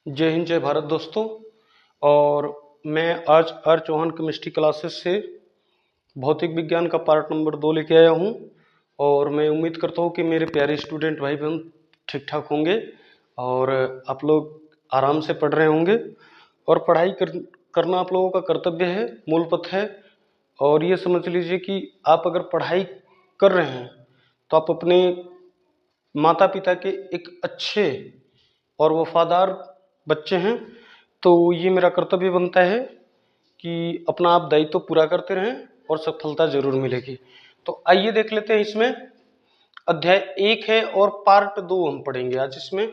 जय हिंद जय भारत दोस्तों। और मैं आज आर चौहान केमिस्ट्री क्लासेस से भौतिक विज्ञान का पार्ट नंबर 2 लेके आया हूँ। और मैं उम्मीद करता हूँ कि मेरे प्यारे स्टूडेंट भाई बहन ठीक ठाक होंगे और आप लोग आराम से पढ़ रहे होंगे। और पढ़ाई करना आप लोगों का कर्तव्य है, मूल पथ है। और ये समझ लीजिए कि आप अगर पढ़ाई कर रहे हैं तो आप अपने माता पिता के एक अच्छे और वफादार बच्चे हैं। तो ये मेरा कर्तव्य बनता है कि अपना आप दायित्व पूरा करते रहें और सफलता जरूर मिलेगी। तो आइए देख लेते हैं। इसमें अध्याय 1 है और पार्ट 2 हम पढ़ेंगे आज। इसमें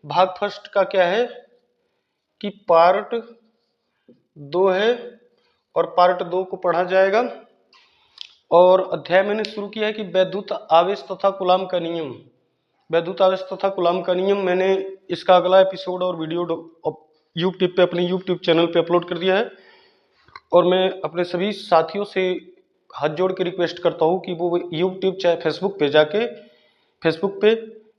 भाग फर्स्ट का क्या है कि पार्ट 2 है और पार्ट 2 को पढ़ा जाएगा। और अध्याय मैंने शुरू किया है कि वैद्युत आवेश तथा कूलाम का नियम। वैद्युत आवेश तथा कूलाम का नियम मैंने इसका अगला एपिसोड और वीडियो यूट्यूब पे, अपने यूट्यूब चैनल पे अपलोड कर दिया है। और मैं अपने सभी साथियों से हाथ जोड़ के रिक्वेस्ट करता हूँ कि वो यूट्यूब चाहे फेसबुक पे जाके, फेसबुक पे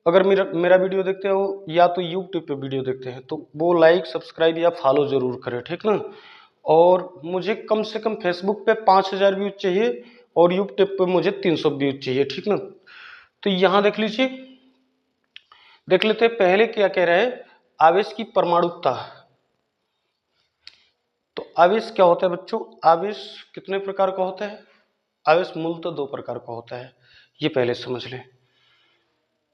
अगर मेरा वीडियो देखते हो या तो यूट्यूब पे वीडियो देखते हैं तो वो लाइक सब्सक्राइब या फॉलो जरूर करें, ठीक ना। और मुझे कम से कम फेसबुक पे 5000 व्यूज चाहिए और यूट्यूब पे मुझे 300 व्यूज चाहिए, ठीक ना। तो यहाँ देख लीजिए, देख लेते हैं पहले क्या कह रहा है। आवेश की परमाणुकता। तो आवेश क्या होता है बच्चों? आवेश कितने प्रकार का होता है? आवेश मूलतः 2 प्रकार का होता है, ये पहले समझ लें।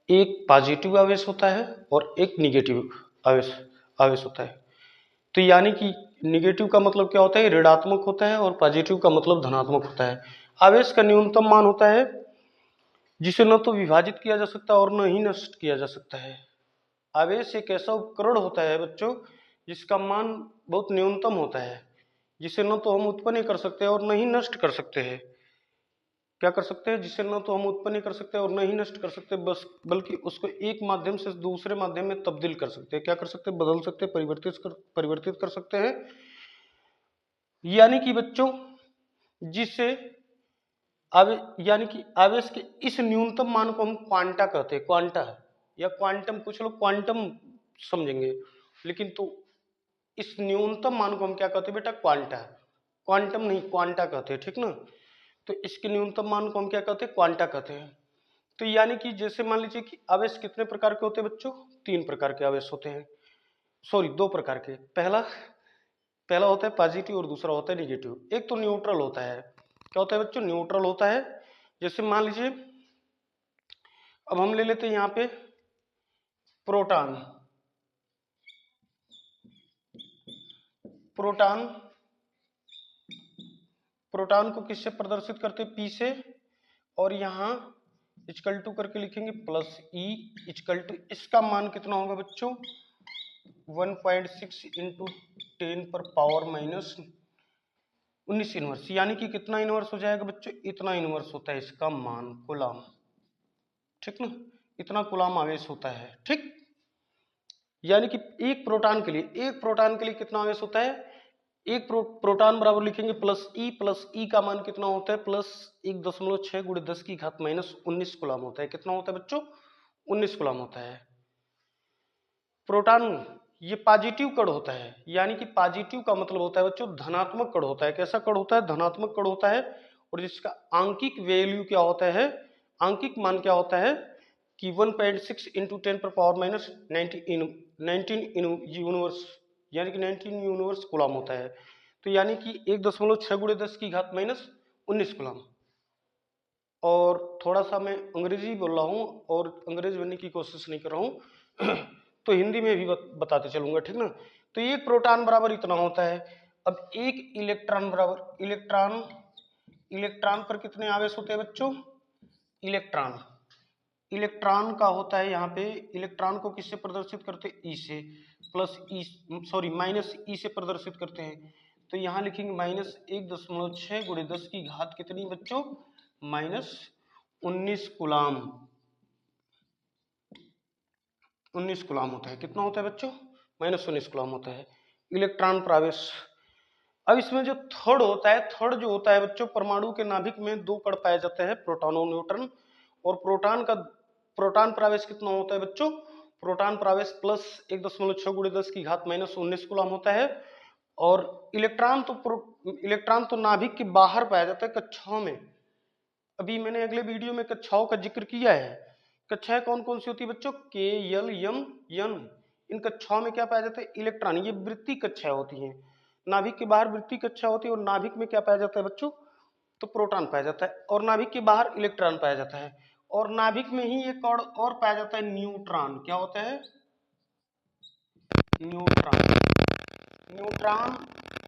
एक पॉजिटिव आवेश होता है और एक निगेटिव आवेश आवेश होता है। तो यानी कि निगेटिव का मतलब क्या होता है? ऋणात्मक होता है और पॉजिटिव का मतलब धनात्मक होता है। आवेश का न्यूनतम मान होता है जिसे न तो विभाजित किया जा सकता और न ही नष्ट किया जा सकता है। आवेश एक ऐसा उपकरण होता है बच्चों जिसका मान बहुत न्यूनतम होता है, जिसे न तो हम उत्पन्न कर सकते हैं और न ही नष्ट कर सकते हैं। क्या कर सकते हैं? जिसे न तो हम उत्पन्न कर सकते हैं और न ही नष्ट कर सकते, बस बल्कि उसको एक माध्यम से दूसरे माध्यम में तब्दील कर सकते हैं। क्या कर सकते हैं? बदल सकते हैं, परिवर्तित कर सकते हैं। यानी कि बच्चों जिससे यानी कि आवेश के इस न्यूनतम मान को हम क्वांटा कहते हैं। क्वांटा या क्वांटम, कुछ लोग क्वांटम समझेंगे, लेकिन तो इस न्यूनतम मान को हम क्या कहते हैं बेटा? क्वांटा। क्वांटम नहीं, क्वांटा कहते हैं, ठीक ना। तो इसके न्यूनतम मान को हम क्या कहते हैं? क्वांटा कहते हैं। तो यानी कि जैसे मान लीजिए कि आवेश कितने प्रकार के होते हैं बच्चों? 3 प्रकार के आवेश होते हैं, सॉरी 2 प्रकार के। पहला होता है पॉजिटिव और दूसरा होता है निगेटिव। एक तो न्यूट्रल होता है। क्या होता है बच्चों? न्यूट्रल होता है। जैसे मान लीजिए, अब हम ले लेते हैं यहाँ पे प्रोटॉन। प्रोटॉन प्रोटॉन को किससे प्रदर्शित करते हैं? पी से। और यहाँ इक्वल टू करके लिखेंगे प्लस ई इक्वल टू, इसका मान कितना होगा बच्चों? 1.6 इंटू 10 पर पावर माइनस 19 इनवर्स। यानी कि कितना इनवर्स हो जाएगा बच्चों? इतना इनवर्स होता है इसका मान, कूलाम, ठीक ना। इतना कूलाम आवेश होता है, ठीक। यानी कि एक प्रोटॉन के लिए कितना आवेश होता है? एक प्रोटॉन बराबर लिखेंगे प्लस ई का मान कितना होता है? प्लस 1.6 गुणे 10 की घात माइनस 19 कूलाम होता है। कितना होता है बच्चों? 19 कूलाम होता है। प्रोटॉन ये पॉजिटिव कण होता है, यानी कि पॉजिटिव का मतलब होता है बच्चों धनात्मक कण होता है। कैसा कण होता है? धनात्मक कण होता है। और जिसका आंकिक वैल्यू क्या होता है? आंकिक मान क्या होता है कि 1.6 इंटू 10 पर पावर माइनस 19 यूनिवर्स, यानी कि 19 यूनिवर्स कूलाम होता है। तो यानी कि 1.6 गुणे 10 की घात माइनस 19 कूलाम। और थोड़ा सा मैं अंग्रेजी बोल रहा हूँ और अंग्रेज बनने की कोशिश नहीं कर रहा हूँ तो हिंदी में भी बताते चलूंगा, ठीक ना। तो एक प्रोटॉन बराबर इतना होता है। अब एक इलेक्ट्रॉन बराबर, इलेक्ट्रॉन पर कितने आवेश होते हैं बच्चों? इलेक्ट्रॉन का होता है यहाँ पे, इलेक्ट्रॉन को किससे प्रदर्शित करते हैं? ई से। प्लस ई, सॉरी माइनस ई से प्रदर्शित करते हैं। तो यहाँ लिखेंगे माइनस 1.6 गुणे 10 की घात कितनी बच्चों? Minus 19 coulomb. 19 कूलाम होता है। कितना होता है बच्चों? माइनस 19 कूलाम होता है इलेक्ट्रॉन प्रवेश। अब इसमें जो थर्ड होता है, थर्ड जो होता है बच्चों, परमाणु के नाभिक में 2 कण पाए जाते हैं, प्रोटॉन और न्यूट्रॉन। और प्रोटॉन प्रवेश कितना होता है बच्चों? प्रोटॉन पर आवेश प्लस 1.6 गुणे 10 की घात माइनस 19 कूलम होता है। और इलेक्ट्रॉन तो नाभिक के बाहर पाया जाता है कक्षाओं में। अभी मैंने अगले वीडियो में कक्षाओं का जिक्र किया है। कक्षाएं कौन कौन सी होती है बच्चों? के, एल, एम, एन। इन कक्षाओं में क्या पाया जाता है? इलेक्ट्रॉन। ये वृत्तीय कक्षाएं होती हैं। नाभिक के बाहर वृत्तीय कक्षा होती है और नाभिक में क्या पाया जाता है बच्चों? तो प्रोटॉन पाया जाता है और नाभिक के बाहर इलेक्ट्रॉन पाया जाता है। और नाभिक में ही एक और पाया जाता है न्यूट्रॉन। क्या होता है? न्यूट्रॉन। न्यूट्रॉन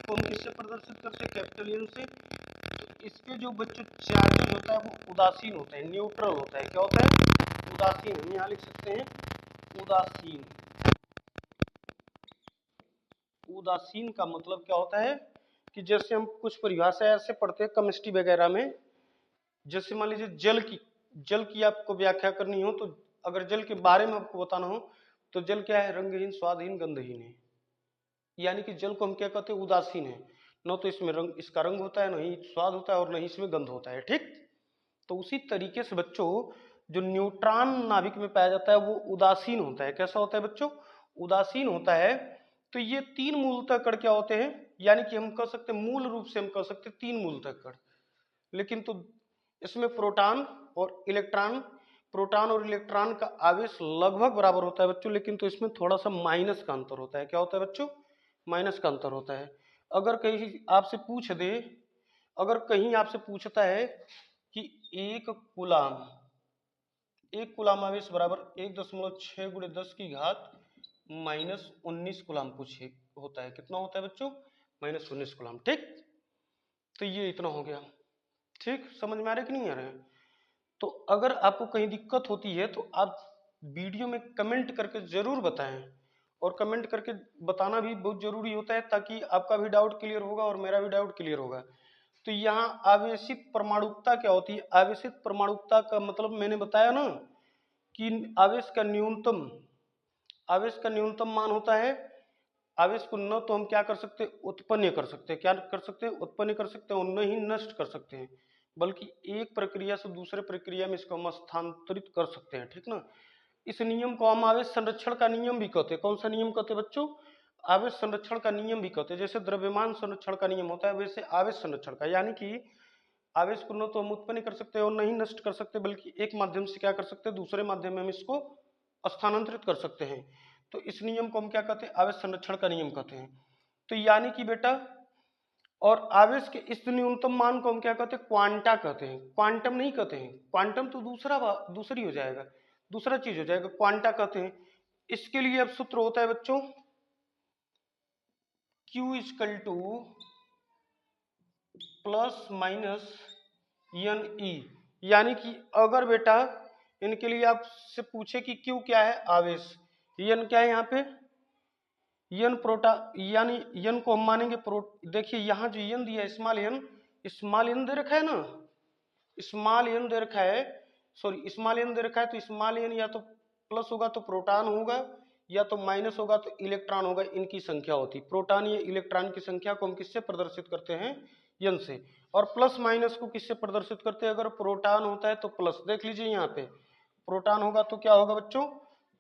को हम किससे प्रदर्शित करते हैं? कैपिटल एन से। तो इस पे जो बच्चों चार्ज होता है वो उदासीन होता है, न्यूट्रल होता है। क्या होता है? उदासीन। हम यहाँ लिख सकते हैं उदासीन। उदासीन का मतलब क्या होता है कि जैसे हम कुछ परिभाषा ऐसे पढ़ते हैं केमिस्ट्री वगैरह में, जैसे मान लीजिए जल की आपको व्याख्या करनी हो, तो अगर जल के बारे में आपको बताना हो तो जल क्या है? रंगहीन, स्वादहीन, गंधहीन है। यानी कि जल को हम क्या कहते हैं? उदासीन है। न तो इसमें इसका रंग होता है, न ही स्वाद होता है और न ही इसमें गंध होता है। ठीक। तो उसी तरीके से बच्चों जो न्यूट्रॉन नाभिक में पाया जाता है वो उदासीन होता है। कैसा होता है बच्चों? उदासीन होता है। तो ये 3 मूलतः कण क्या होते हैं? यानी कि हम कह सकते हैं, मूल रूप से हम कह सकते हैं 3 मूलतः कण। लेकिन तो इसमें प्रोटॉन और इलेक्ट्रॉन का आवेश लगभग बराबर होता है बच्चों, लेकिन तो इसमें थोड़ा सा माइनस का अंतर होता है। क्या होता है बच्चों? माइनस का अंतर होता है। अगर कहीं आपसे पूछता है कि एक कूलाम आवेश बराबर 1.6 गुणे 10 की घात माइनस 19 कूलाम पूछे होता है। कितना होता है बच्चों? Minus 19 coulomb. ठीक। तो ये इतना हो गया। ठीक, समझ में आ रहा है कि नहीं आ रहा है? तो अगर आपको कहीं दिक्कत होती है तो आप वीडियो में कमेंट करके जरूर बताएं। और कमेंट करके बताना भी बहुत जरूरी होता है, ताकि आपका भी डाउट क्लियर होगा और मेरा भी डाउट क्लियर होगा। तो यहाँ आवेशित परमाणुकता क्या होती है? आवेशित परमाणुकता का मतलब मैंने बताया ना कि आवेश का न्यूनतम मान होता है। आवेश को न तो हम क्या कर सकते? उत्पन्न कर सकते हैं। क्या कर सकते हैं? उत्पन्न कर सकते हैं। और न ही नष्ट कर सकते हैं, बल्कि एक प्रक्रिया से दूसरे प्रक्रिया में इसको हम स्थानांतरित कर सकते हैं। ठीक ना। इस नियम को हम आवेश संरक्षण का नियम भी कहते हैं। कौन सा नियम कहते हैं बच्चों? आवेश संरक्षण का नियम भी कहते हैं। जैसे द्रव्यमान संरक्षण का नियम होता है, वैसे आवेश संरक्षण का, यानी कि आवेश को न तो हम उत्पन्न कर सकते हैं और न ही नष्ट कर सकते, बल्कि एक माध्यम से क्या कर सकते हैं? दूसरे माध्यम में हम इसको स्थानांतरित कर सकते हैं। तो इस नियम को हम क्या कहते हैं? आवेश संरक्षण का नियम कहते हैं। तो यानी कि बेटा, और आवेश के इस न्यूनतम मान को हम क्या कहते हैं? क्वांटा कहते हैं। क्वांटम नहीं कहते हैं। क्वांटम तो दूसरी हो जाएगा, दूसरा चीज हो जाएगा। क्वांटा कहते हैं। इसके लिए अब सूत्र होता है बच्चों Q equal to plus minus n e. यानी कि अगर बेटा इनके लिए आपसे पूछे कि Q क्या है? आवेश। एन क्या है यहाँ पे? एन यानी एन को हम मानेंगे देखिए यहाँ जो एन दिया है, स्मॉल एन दे रखा है ना, स्मॉल एन दे रखा है, स्मॉल एन दे रखा है। तो स्मॉल एन या तो प्लस होगा तो प्रोटॉन होगा, या तो माइनस होगा तो इलेक्ट्रॉन होगा। इनकी संख्या होती है। प्रोटॉन या इलेक्ट्रॉन की संख्या को हम किससे प्रदर्शित करते हैं? एन से। और प्लस माइनस को किससे प्रदर्शित करते हैं? अगर प्रोटॉन होता है तो प्लस। देख लीजिए यहाँ पे प्रोटॉन होगा तो क्या होगा बच्चों?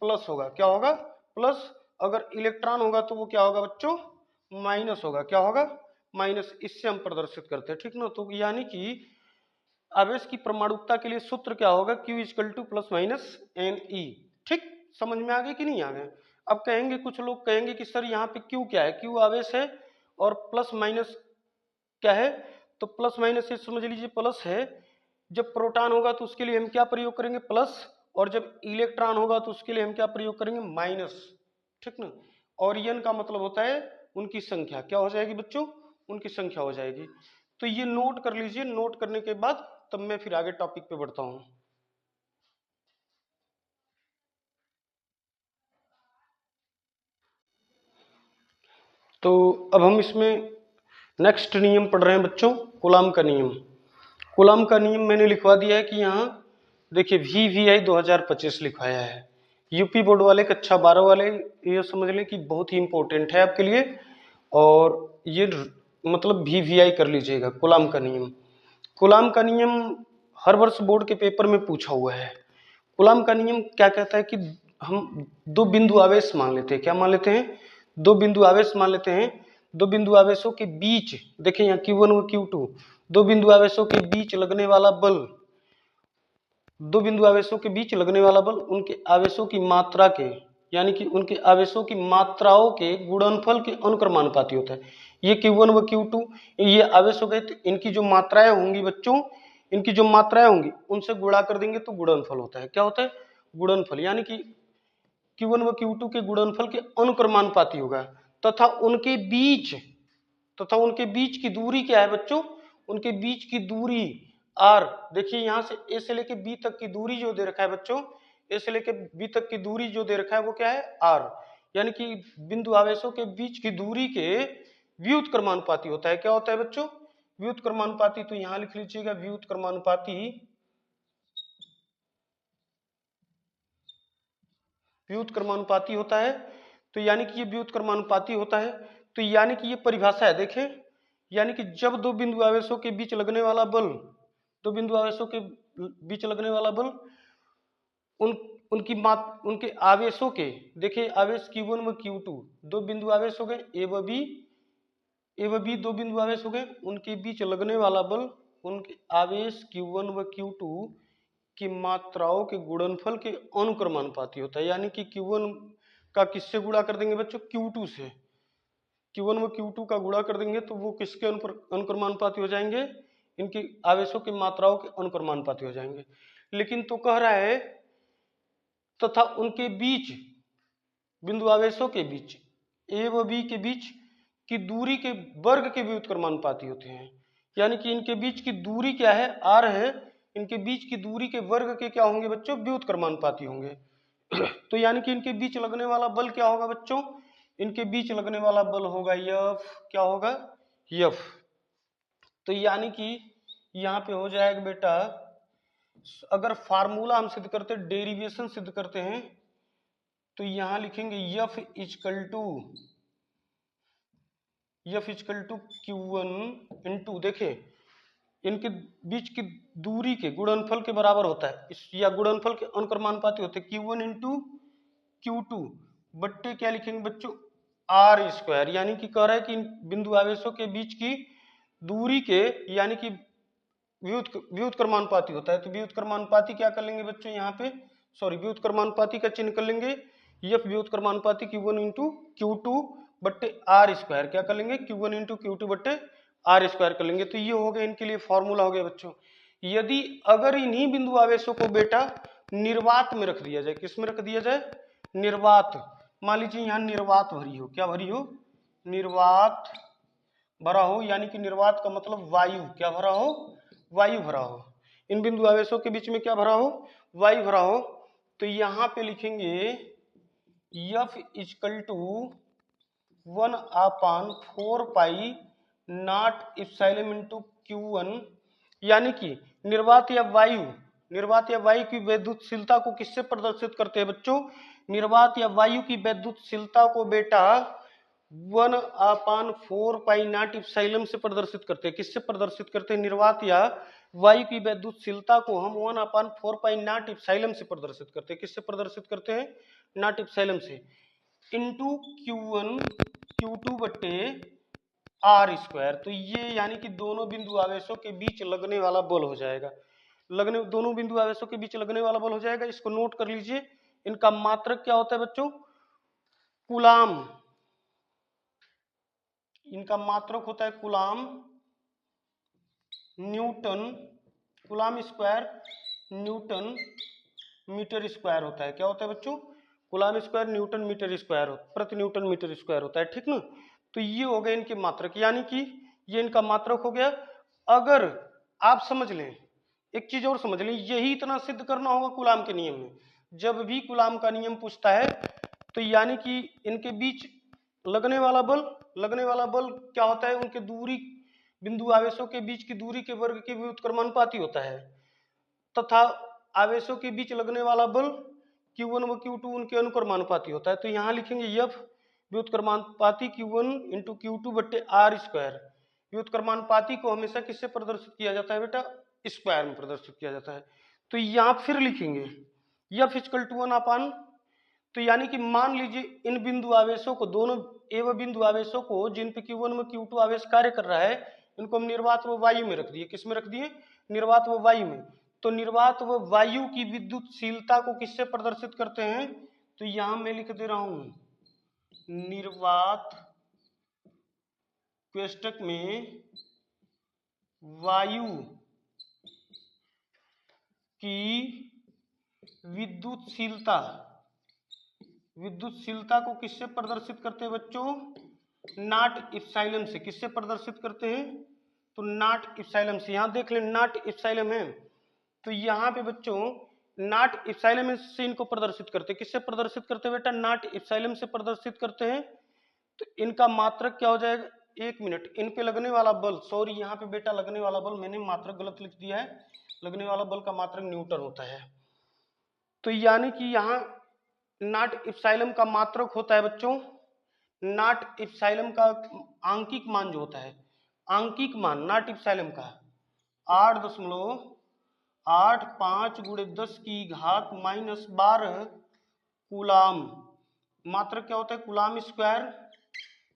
प्लस होगा। क्या होगा? प्लस। अगर इलेक्ट्रॉन होगा तो वो क्या होगा बच्चों? माइनस होगा। क्या होगा? माइनस। इससे हम प्रदर्शित करते हैं। ठीक ना। तो यानी कि आवेश की परमाणुकता के लिए सूत्र क्या होगा? Q equal to plus minus n e. ठीक, समझ में आ गए कि नहीं आ गए? अब कहेंगे, कुछ लोग कहेंगे कि सर यहाँ पे Q क्या है? Q आवेश है और प्लस माइनस क्या है? तो प्लस माइनस से समझ लीजिए प्लस है। जब प्रोटॉन होगा तो उसके लिए हम क्या प्रयोग करेंगे? प्लस। और जब इलेक्ट्रॉन होगा तो उसके लिए हम क्या प्रयोग करेंगे? माइनस। ठीक ना। और एन का मतलब होता है उनकी संख्या। क्या हो जाएगी बच्चों? उनकी संख्या हो जाएगी। तो ये नोट कर लीजिए। नोट करने के बाद तब मैं फिर आगे टॉपिक पे बढ़ता हूं। तो अब हम इसमें नेक्स्ट नियम पढ़ रहे हैं बच्चों, कूलाम का नियम। कूलाम का नियम मैंने लिखवा दिया है कि यहाँ देखिए VVI 2025 लिखवाया है। यूपी बोर्ड वाले कक्षा 12 वाले ये समझ लें कि बहुत ही इंपॉर्टेंट है आपके लिए। और ये मतलब VVI कर लीजिएगा, कूलाम का नियम। कूलाम का नियम हर वर्ष बोर्ड के पेपर में पूछा हुआ है। कूलाम का नियम क्या कहता है कि हम दो बिंदु आवेश मान लेते हैं। क्या मान लेते हैं? दो बिंदु आवेश मान लेते हैं। दो बिंदु आवेशों के बीच, देखिए यहाँ Q1 व Q2, दो बिंदु आवेशों के बीच लगने वाला बल, दो बिंदु आवेशों के बीच लगने वाला बल उनके आवेशों की मात्रा के, यानी कि उनके आवेशों की मात्राओं के गुणनफल के अनुक्रमानुपाती होता है। ये Q1 व Q2 ये आवेश हो गए, तो इनकी जो मात्राएं होंगी बच्चों, इनकी जो मात्राएं होंगी उनसे गुणा कर देंगे तो गुणनफल होता है। क्या होता है? गुणनफल, यानी कि Q1 व Q2 के गुणनफल के अनुक्रमानुपाती होगा। तथा उनके बीच की दूरी क्या है बच्चों? उनके बीच की दूरी r, देखिए यहां से a से लेके b तक की दूरी जो दे रखा है बच्चों, a से लेके b तक की दूरी जो दे रखा है वो क्या है? r, यानी कि बिंदु आवेशों के बीच की दूरी के व्युत्क्रमानुपाती होता है। क्या होता है बच्चों? व्युत्क्रमानुपाती। तो यहां लिख लीजिएगा व्युत्क्रमानुपाती, व्युत्क्रमानुपाती होता है। तो यानी कि ये व्युत्क्रमानुपाती होता है। तो यानी कि ये परिभाषा है, देखें, यानी कि जब दो बिंदु आवेशों के बीच लगने वाला बल, दो बिंदु आवेशों के बीच लगने वाला बल उनके आवेशों के, देखिए आवेश Q1 व Q2 दो बिंदु आवेश हो गए, ए व बी दो बिंदु आवेश हो गए, उनके बीच लगने वाला बल उनके आवेश Q1 व Q2 की मात्राओं के गुणनफल के अनुक्रमानुपाती होता है। यानी कि Q1 का किससे गुणा कर देंगे बच्चों? Q2 से। Q1 व Q2 का गुणा कर देंगे तो वो किसके अनुक्रमानुपाती हो जाएंगे? इनके आवेशों की मात्राओं के अनुक्रमानुपाती हो जाएंगे। लेकिन तो कह रहा है तथा उनके बीच, बिंदु आवेशों के बीच ए व बी के बीच की दूरी के वर्ग के व्युत्क्रमानुपाती होते हैं। यानी कि इनके बीच की दूरी क्या है? r है। इनके बीच की दूरी के वर्ग के क्या होंगे बच्चों? व्युत्क्रमानुपाती होंगे। तो यानी कि इनके बीच लगने वाला बल क्या होगा बच्चों? इनके बीच लगने वाला बल होगा F। क्या होगा? F। तो यानी कि यहाँ पे हो जाएगा बेटा, अगर फार्मूला हम सिद्ध करते, डेरिवेशन सिद्ध करते हैं, तो यहां लिखेंगे F equal to Q1 into, देखे इनके बीच की दूरी के गुणनफल के बराबर होता है, या गुणनफल के अनुक्रमानुपाती होते हैं Q1 इंटू Q2 बट्टे क्या लिखेंगे बच्चों? r square. यानी कि कह रहा है कि इन बिंदु आवेशों के बीच की दूरी के, यानी कि व्युत्क्रमानुपाती होता है। तो व्युत्क्रमानुपाती क्या कर लेंगे बच्चों यहाँ पे, सॉरी व्युत्क्रमानुपाती का चिन्ह कर लेंगे F व्युत्क्रमानुपाती Q1 इंटू Q2 बट्टे r स्क्वायर। क्या कर लेंगे? Q1 इंटू Q2 बट्टे r स्क्वायर कर लेंगे। तो ये हो गया इनके लिए फॉर्मूला हो गया बच्चों। यदि अगर इन्हीं बिंदु आवेशों को बेटा निर्वात में रख दिया जाए, किस में रख दिया जाए? निर्वात। मान लीजिए यहाँ निर्वात भरी हो, क्या भरी हो? निर्वात भरा हो, यानी कि निर्वात का मतलब वायु, क्या भरा हो? वायु भरा हो। इन बिंदु आवेशों के बीच में क्या भरा हो? वायु भरा हो। तो यहाँ पे लिखेंगे F equal to 1/4 pi naught epsilon into Q1, यानी कि निर्वात या वायु की वैद्युतशीलता को किससे प्रदर्शित करते हैं बच्चों? निर्वात या वायु की वैद्युतशीलता को बेटा 1/4 पाई नॉट इप्सिलॉन से प्रदर्शित करते हैं। किससे प्रदर्शित करते हैं? निर्वात या वायु की वैद्युतशीलता को हम 1/4 पाई नॉट इप्सिलॉन से प्रदर्शित करते हैं। किससे प्रदर्शित करते हैं? नॉट इप्सिलॉन से। इंटू Q1 Q2 बट्टे r स्क्वायर। तो ये यानी कि दोनों बिंदु आवेशों के बीच लगने वाला बल हो जाएगा। दोनों बिंदु आवेशों के बीच लगने वाला बल हो जाएगा। इसको नोट कर लीजिए। इनका मात्रक क्या होता है बच्चों? कूलाम। इनका मात्रक होता है coulomb newton, coulomb square newton metre square होता है। क्या होता है बच्चों? Coulomb square newton metre square, प्रति न्यूटन मीटर स्क्वायर होता है, ठीक ना। तो ये हो गए इनके मात्रक, यानी कि ये इनका मात्रक हो गया। अगर आप समझ लें, एक चीज और समझ लें, यही इतना सिद्ध करना होगा कूलाम के नियम में। जब भी कूलाम का नियम पूछता है तो यानी कि इनके बीच लगने वाला बल क्या होता है? उनके दूरी, बिंदु आवेशों के बीच की दूरी के वर्ग के व्युत्क्रमानुपाती होता है। तथा आवेशों के बीच लगने वाला बल Q1 व Q2 उनके अनुक्रमानुपाती होता है। तो यहाँ लिखेंगे F व्युत्क्रमानुपाती Q1 इंटू Q2 बट्टे r स्क्वायर। व्युत्क्रमानुपाती को हमेशा किससे प्रदर्शित किया जाता है बेटा? स्क्वायर में प्रदर्शित किया जाता है। तो यहाँ फिर लिखेंगे F इक्वल टू 1/4 तो यानी कि मान लीजिए इन बिंदु आवेशों को, दोनों एवं बिंदु आवेशों को जिन पे Q1 में Q2 आवेश कार्य कर रहा है, इनको हम निर्वात व वायु में रख दिए। किस में रख दिए? निर्वात व वायु में। तो निर्वात व वायु की विद्युतशीलता को किससे प्रदर्शित करते हैं? तो यहां मैं लिख दे रहा हूं निर्वात कोष्टक में वायु की विद्युतशीलता, विद्युतशीलता को किससे प्रदर्शित करते हैं बच्चों? नॉट इप्सिलॉन से। किससे प्रदर्शित करते हैं? तो नॉट इप्सिलॉन से। यहां देख लें नॉट इप्सिलॉन है, तो यहां पे बच्चों नॉट इप्सिलॉन से इनको प्रदर्शित करते हैं। किससे प्रदर्शित करते हैं बेटा? नॉट इप्सिलॉन से प्रदर्शित करते हैं। तो इनका मात्रक क्या हो जाएगा? एक मिनट, इन पे लगने वाला बल, सॉरी यहाँ पे बेटा लगने वाला बल मैंने मात्रक गलत लिख दिया है, लगने वाला बल का मात्रक न्यूटन होता है। तो यानी कि यहाँ नॉट इप्सिलॉन का मात्रक होता है बच्चों, नॉट इप्सिलॉन का आंकिक मान जो होता है, आंकिक मान नॉट इप्सिलॉन का 8.85 गुणे 10 की घात -12 कूलाम। मात्रक क्या होता है? कूलाम स्क्वायर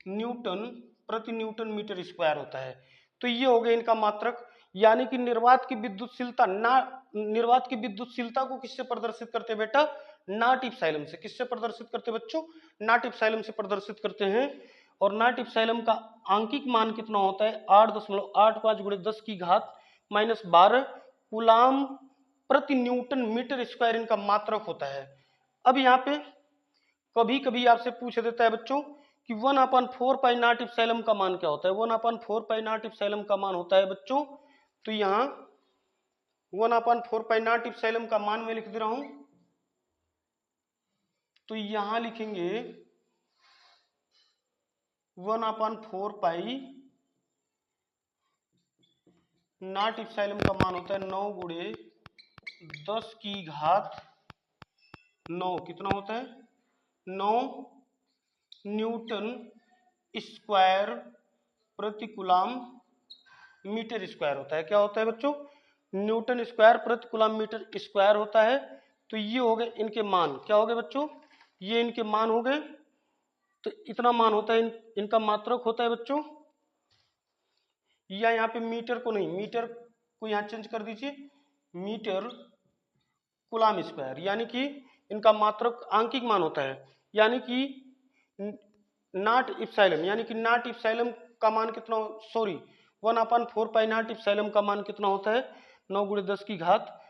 न्यूटन प्रति न्यूटन मीटर स्क्वायर होता है। तो ये हो गया इनका मात्रक। यानी कि निर्वात की विद्युतशीलता, निर्वात की विद्युतशीलता को किससे प्रदर्शित करते हैं बेटा? नॉट इप्सिलॉन से। किससे प्रदर्शित करते हैं बच्चों? नॉट इप्सिलॉन से प्रदर्शित करते हैं। और नॉट इप्सिलॉन का आंकिक मान कितना होता है? 8.85 गुणे 10 की घात -12 कूलाम प्रति न्यूटन मीटर स्क्वायर इनका मात्रक होता है। अब यहाँ पे कभी कभी आपसे पूछ देता है बच्चों कि 1/4 पाई नॉट इप्सिलॉन का मान क्या होता है? 1/4 पाई नॉट इप्सिलॉन का मान होता है बच्चों, तो यहाँ 1/4 पाई नॉट इप्सिलॉन का मान मैं लिख दे रहा हूं। तो यहां लिखेंगे 1/4 पाई नॉट इप्सिलॉन का मान होता है 9 गुणे 10 की घात 9। कितना होता है? 9 न्यूटन स्क्वायर प्रति कूलाम मीटर स्क्वायर होता है। क्या होता है बच्चों? न्यूटन स्क्वायर प्रति कूलाम मीटर स्क्वायर होता है। तो ये हो गए इनके मान। क्या हो गए बच्चों? ये इनके मान हो गए। तो इतना मान होता है, इनका मात्रक होता है बच्चों। या यहाँ पे मीटर को नहीं, मीटर को यहाँ चेंज कर दीजिए, मीटर कूलाम स्क्वायर, यानी कि इनका मात्रक आंकिक मान होता है। यानी कि नॉट इप्सिलॉन, यानी कि नॉट इप्सिलॉन का मान कितना, सॉरी 1/4 पाई नॉट इप्सिलॉन का मान कितना होता है? 9 गुणे 10 की घात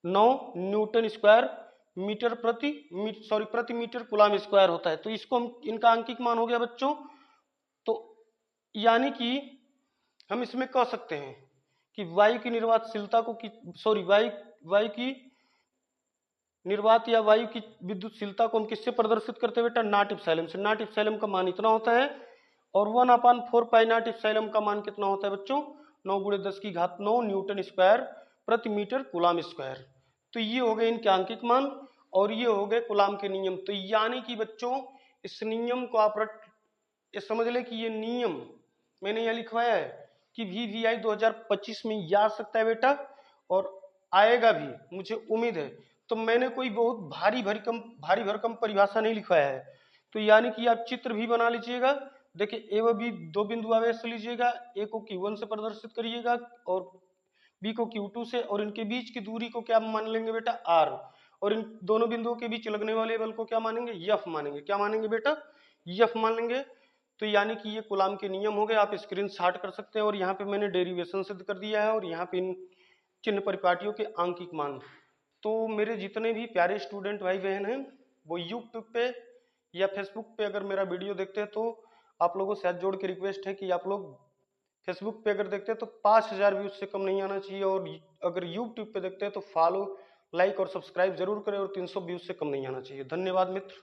9 न्यूटन स्क्वायर मीटर प्रति मीटर कूलाम स्क्वायर होता है। तो इसको हम, इनका आंकिक मान हो गया बच्चों। तो यानी कि हम इसमें कह सकते हैं कि वायु की निर्वातशीलता को, सॉरी वायु की निर्वात या वायु की विद्युतशीलता को हम किससे प्रदर्शित करते हैं बेटा? नॉट इप्सिलॉन से। नॉट इप्सिलॉन का मान इतना होता है। और 1/4 पाई नॉट इप्सिलॉन का मान कितना होता है बच्चों? 9 गुणे 10 की घात 9 न्यूटन स्क्वायर प्रति मीटर कूलाम स्क्वायर। तो ये हो गए इनके आंकिक मान और ये हो गए कूलाम के नियम। तो यानी कि बच्चों इस नियम को आप ये समझ ले कि ये नियम मैंने यह लिखवाया है कि VVI 2025 में ये आ सकता है बेटा, और आएगा भी, मुझे उम्मीद है। तो मैंने कोई बहुत भारी भरकम परिभाषा नहीं लिखवाया है। तो यानी कि आप चित्र भी बना लीजिएगा। देखिए ए व बी दो बिंदु आवेश लीजिएगा, ए को Q1 से प्रदर्शित करिएगा और बी को Q2 से, और इनके बीच की दूरी को क्या मान लेंगे बेटा? R। और इन दोनों बिंदुओं के बीच लगने वाले बल को क्या मानेंगे? F मानेंगे। क्या मानेंगे बेटा? F मान लेंगे। तो यानी कि ये कूलाम के नियम हो गए। आप स्क्रीनशॉट कर सकते हैं, और यहाँ पे मैंने डेरिवेशन सिद्ध कर दिया है, और यहाँ पे इन चिन्ह परिपाटियों के आंकिक मान। तो मेरे जितने भी प्यारे स्टूडेंट भाई बहन हैं वो यूट्यूब पे या फेसबुक पे अगर मेरा वीडियो देखते हैं, तो आप लोगों से हाथ जोड़ के रिक्वेस्ट है कि आप लोग फेसबुक पे अगर देखते हैं तो 5000 व्यूज से कम नहीं आना चाहिए, और अगर यूट्यूब पे देखते हैं तो फॉलो, लाइक और सब्सक्राइब जरूर करें, और 300 व्यूज से कम नहीं आना चाहिए। धन्यवाद मित्र।